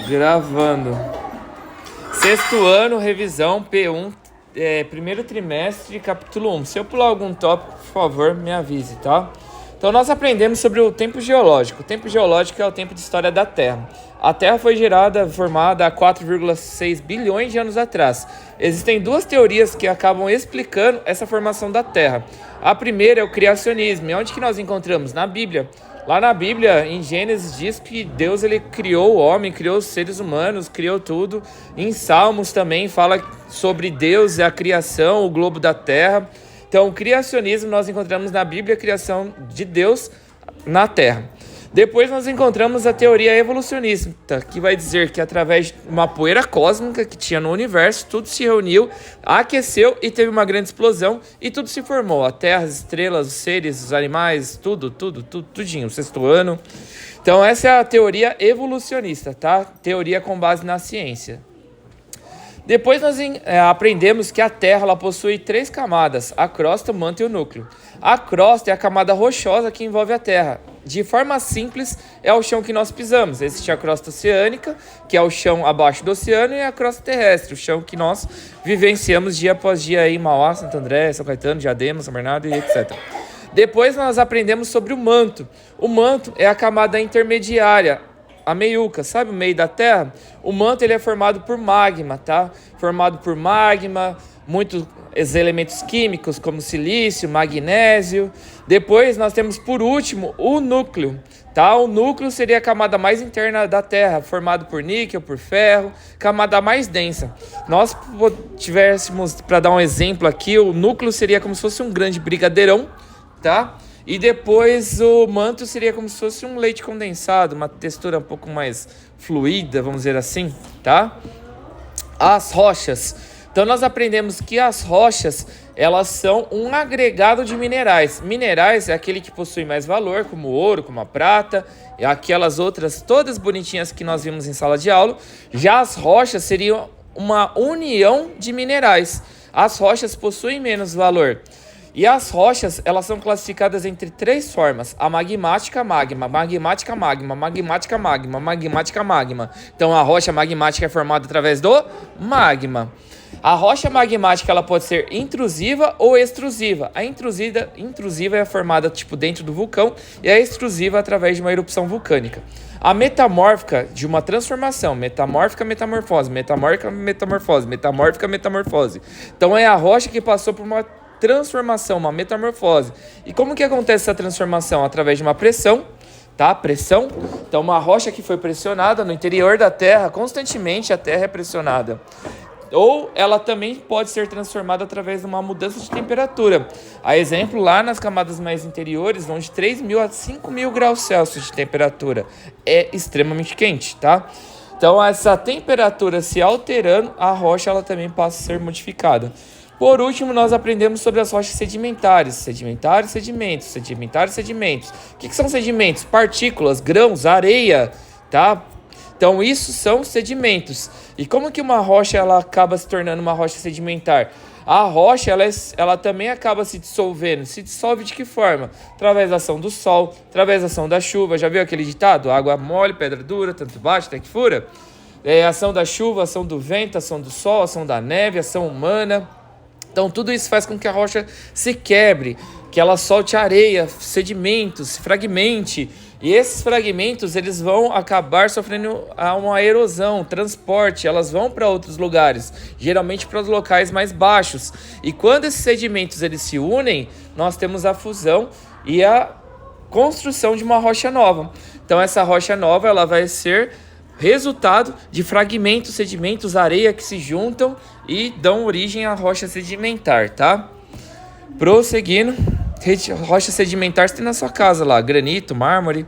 Gravando. Sexto ano, revisão P1, primeiro trimestre, capítulo 1. Se eu pular algum tópico, por favor, me avise, tá? Então nós aprendemos sobre o tempo geológico. O tempo geológico é o tempo de história da Terra. A Terra foi formada há 4,6 bilhões de anos atrás. Existem duas teorias que acabam explicando essa formação da Terra. A primeira é o criacionismo. E onde que nós encontramos? Na Bíblia. Lá na Bíblia, em Gênesis, diz que Deus ele criou o homem, criou os seres humanos, criou tudo. Em Salmos também fala sobre Deus e a criação, o globo da Terra. Então, o criacionismo nós encontramos na Bíblia, a criação de Deus na Terra. Depois nós encontramos a teoria evolucionista, que vai dizer que através de uma poeira cósmica que tinha no universo, tudo se reuniu, aqueceu e teve uma grande explosão e tudo se formou. A Terra, as estrelas, os seres, os animais, tudinho, o sexto ano. Então essa é a teoria evolucionista, tá? Teoria com base na ciência. Depois nós aprendemos que a Terra ela possui 3 camadas, a crosta, o manto e o núcleo. A crosta é a camada rochosa que envolve a Terra. De forma simples, é o chão que nós pisamos. Existe a crosta oceânica, que é o chão abaixo do oceano, e a crosta terrestre, o chão que nós vivenciamos dia após dia aí em Mauá, Santo André, São Caetano, Diadema, São Bernardo e etc. Depois nós aprendemos sobre o manto. O manto é a camada intermediária, a meiuca, sabe o meio da Terra? O manto ele é formado por magma, tá? Formado por magma, muitos elementos químicos como silício, magnésio. Depois nós temos por último o núcleo, tá? O núcleo seria a camada mais interna da Terra, formado por níquel, por ferro, camada mais densa. Nós tivéssemos, para dar um exemplo aqui, o núcleo seria como se fosse um grande brigadeirão, tá? E depois o manto seria como se fosse um leite condensado, uma textura um pouco mais fluida, vamos dizer assim, tá? As rochas. Então nós aprendemos que as rochas, elas são um agregado de minerais. Minerais é aquele que possui mais valor, como o ouro, como a prata, e aquelas outras todas bonitinhas que nós vimos em sala de aula. Já as rochas seriam uma união de minerais. As rochas possuem menos valor. E as rochas, elas são classificadas entre 3 formas: a magmática magma, magmática magma, magmática magma, magmática magma. Então a rocha magmática é formada através do magma. A rocha magmática ela pode ser intrusiva ou extrusiva. A intrusiva é formada dentro do vulcão e a extrusiva através de uma erupção vulcânica. A metamórfica de uma transformação, metamórfica, metamorfose, metamórfica, metamorfose, metamórfica, metamorfose. Então é a rocha que passou por uma transformação, uma metamorfose. E como que acontece essa transformação? Através de uma pressão, tá? Pressão. Então uma rocha que foi pressionada no interior da Terra, constantemente a Terra é pressionada. Ou ela também pode ser transformada através de uma mudança de temperatura. A exemplo, lá nas camadas mais interiores, vão de 3.000 a 5.000 graus Celsius de temperatura. É extremamente quente, tá? Então essa temperatura se alterando, a rocha ela também passa a ser modificada. Por último, nós aprendemos sobre as rochas sedimentares. Sedimentares, sedimentos, sedimentares, sedimentos. O que são sedimentos? Partículas, grãos, areia, tá? Então, isso são sedimentos. E como que uma rocha ela acaba se tornando uma rocha sedimentar? A rocha ela também acaba se dissolvendo. Se dissolve de que forma? Através da ação do sol, através da ação da chuva. Já viu aquele ditado? Água mole, pedra dura, tanto bate até que fura? Ação da chuva, ação do vento, ação do sol, ação da neve, ação humana. Então tudo isso faz com que a rocha se quebre, que ela solte areia, sedimentos, se fragmente. E esses fragmentos eles vão acabar sofrendo uma erosão, transporte, elas vão para outros lugares, geralmente para os locais mais baixos. E quando esses sedimentos eles se unem, nós temos a fusão e a construção de uma rocha nova. Então essa rocha nova ela vai ser resultado de fragmentos, sedimentos, areia que se juntam e dão origem à rocha sedimentar, tá? Prosseguindo, rocha sedimentar você tem na sua casa lá, granito, mármore.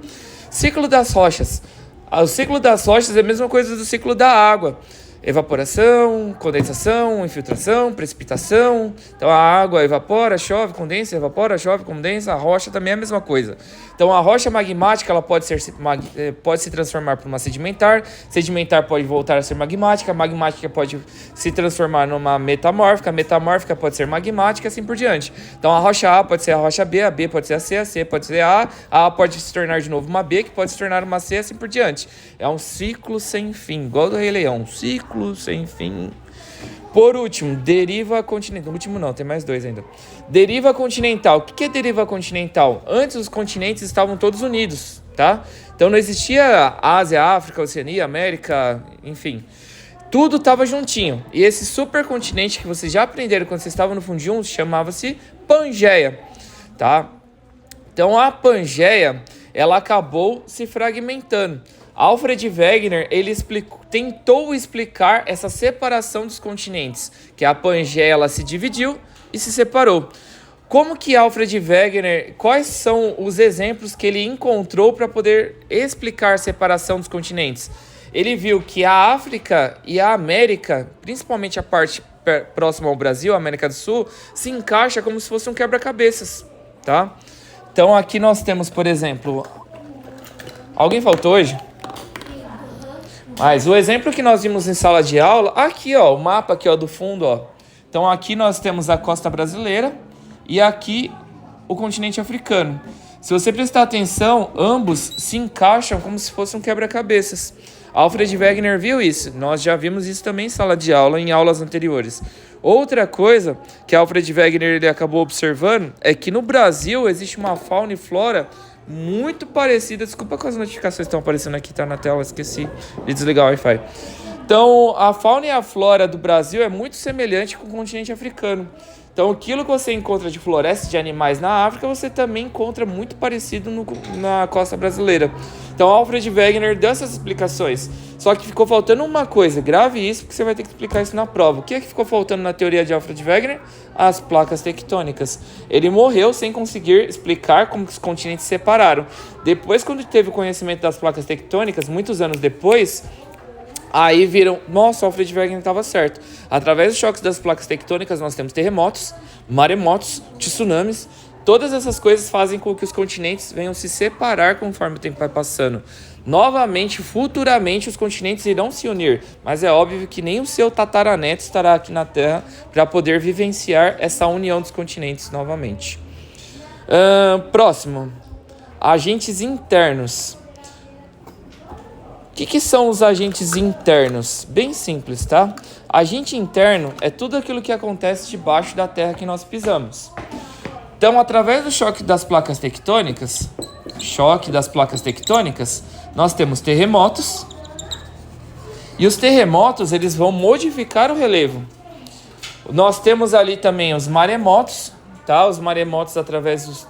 Ciclo das rochas. O ciclo das rochas é a mesma coisa do ciclo da água. evaporação, condensação, infiltração, precipitação. Então a água evapora, chove, condensa, evapora, chove, condensa. A rocha também é a mesma coisa. Então a rocha magmática ela pode se transformar para uma sedimentar. Sedimentar pode voltar a ser magmática. Magmática pode se transformar numa metamórfica. Metamórfica pode ser magmática, assim por diante. Então a rocha A pode ser a rocha B, a B pode ser a C pode ser a A pode se tornar de novo uma B, que pode se tornar uma C, assim por diante. É um ciclo sem fim, igual do Rei Leão, um ciclo sem fim. Por último, deriva continental. Último não, tem mais dois ainda. Deriva continental. O que é deriva continental? Antes os continentes estavam todos unidos, tá? Então não existia Ásia, África, Oceania, América, enfim. Tudo estava juntinho. E esse supercontinente que vocês já aprenderam quando vocês estavam no Fundinho chamava-se Pangeia, tá? Então a Pangeia, ela acabou se fragmentando. Alfred Wegener, ele tentou explicar essa separação dos continentes, que a Pangeia ela se dividiu e se separou. Como que Alfred Wegener, quais são os exemplos que ele encontrou para poder explicar a separação dos continentes? Ele viu que a África e a América, principalmente a parte próxima ao Brasil, a América do Sul, se encaixa como se fosse um quebra-cabeças, tá? Então aqui nós temos, por exemplo, alguém faltou hoje? Mas o exemplo que nós vimos em sala de aula, aqui ó, o mapa aqui ó do fundo ó. Então aqui nós temos a costa brasileira e aqui o continente africano. Se você prestar atenção, ambos se encaixam como se fosse um quebra-cabeças. Alfred Wegener viu isso, nós já vimos isso também em sala de aula, em aulas anteriores. Outra coisa que Alfred Wegener ele acabou observando é que no Brasil existe uma fauna e flora muito parecida. Desculpa com as notificações que estão aparecendo aqui, tá na tela, esqueci de desligar o Wi-Fi. Então, a fauna e a flora do Brasil é muito semelhante com o continente africano. Então, aquilo que você encontra de florestas de animais na África, você também encontra muito parecido na costa brasileira. Então, Alfred Wegener deu essas explicações. Só que ficou faltando uma coisa, grave isso, porque você vai ter que explicar isso na prova. O que é que ficou faltando na teoria de Alfred Wegener? As placas tectônicas. Ele morreu sem conseguir explicar como que os continentes se separaram. Depois, quando teve o conhecimento das placas tectônicas, muitos anos depois, aí viram, nossa, o Alfred Wegener estava certo. Através dos choques das placas tectônicas, nós temos terremotos, maremotos, tsunamis. Todas essas coisas fazem com que os continentes venham se separar conforme o tempo vai passando. Novamente, futuramente, os continentes irão se unir. Mas é óbvio que nem o seu tataraneto estará aqui na Terra para poder vivenciar essa união dos continentes novamente. Próximo. Agentes internos. O que são os agentes internos? Bem simples, tá? Agente interno é tudo aquilo que acontece debaixo da terra que nós pisamos. Então, através do choque das placas tectônicas, nós temos terremotos. E os terremotos, eles vão modificar o relevo. Nós temos ali também os maremotos, tá? Os maremotos,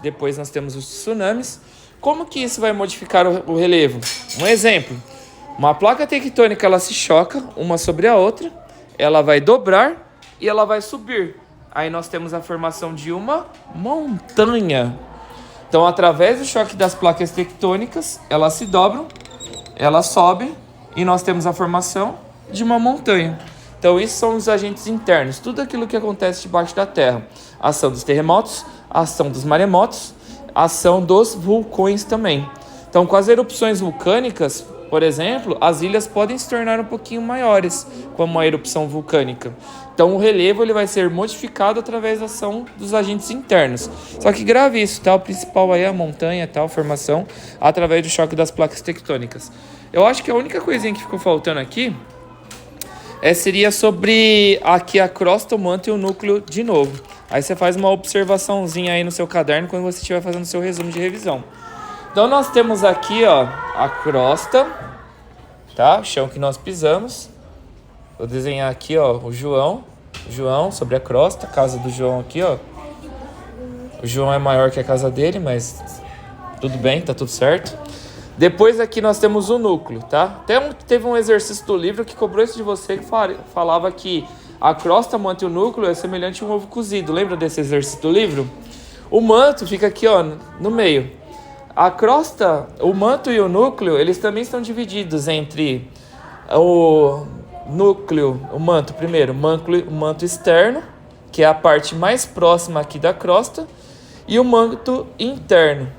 depois nós temos os tsunamis. Como que isso vai modificar o relevo? Um exemplo. Uma placa tectônica, ela se choca uma sobre a outra, ela vai dobrar e ela vai subir. Aí nós temos a formação de uma montanha. Então, através do choque das placas tectônicas, elas se dobram, elas sobem e nós temos a formação de uma montanha. Então, isso são os agentes internos, tudo aquilo que acontece debaixo da terra. A ação dos terremotos, a ação dos maremotos, a ação dos vulcões também. Então, com as erupções vulcânicas, por exemplo, as ilhas podem se tornar um pouquinho maiores com uma erupção vulcânica. Então o relevo ele vai ser modificado através da ação dos agentes internos. Só que grave isso, tá? O principal aí é a montanha, tá? A formação através do choque das placas tectônicas. Eu acho que a única coisinha que ficou faltando aqui seria sobre aqui a crosta, o manto e o núcleo de novo. Aí você faz uma observaçãozinha aí no seu caderno quando você estiver fazendo o seu resumo de revisão. Então nós temos aqui, ó, a crosta, tá? O chão que nós pisamos. Vou desenhar aqui, ó, o João sobre a crosta, a casa do João aqui, ó. O João é maior que a casa dele, mas tudo bem, tá tudo certo. Depois aqui nós temos o núcleo, tá? Teve um exercício do livro que cobrou isso de você, que falava que a crosta, manto e o núcleo é semelhante a um ovo cozido. Lembra desse exercício do livro? O manto fica aqui, ó, no meio. A crosta, o manto e o núcleo, eles também estão divididos entre núcleo, o manto primeiro, o manto externo, que é a parte mais próxima aqui da crosta, e o manto interno.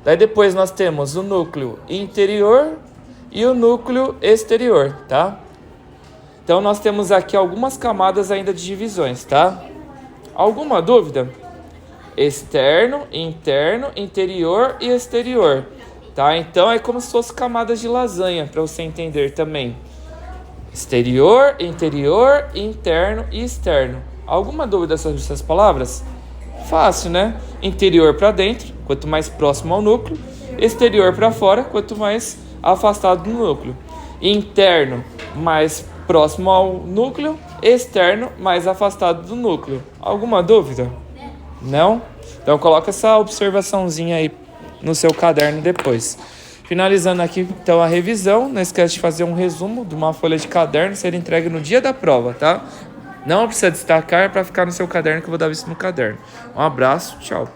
Daí depois nós temos o núcleo interior e o núcleo exterior, tá? Então nós temos aqui algumas camadas ainda de divisões, tá? Alguma dúvida? Externo, interno, interior e exterior, tá? Então é como se fosse camadas de lasanha, para você entender também. Exterior, interior, interno e externo. Alguma dúvida sobre essas palavras? Fácil, né? Interior para dentro, quanto mais próximo ao núcleo. Exterior para fora, quanto mais afastado do núcleo. Interno, mais próximo ao núcleo. Externo, mais afastado do núcleo. Alguma dúvida? Não? Então coloca essa observaçãozinha aí no seu caderno depois. Finalizando aqui então a revisão, não esquece de fazer um resumo de uma folha de caderno ser entregue no dia da prova, tá? Não precisa destacar para ficar no seu caderno que eu vou dar isso no caderno. Um abraço, tchau.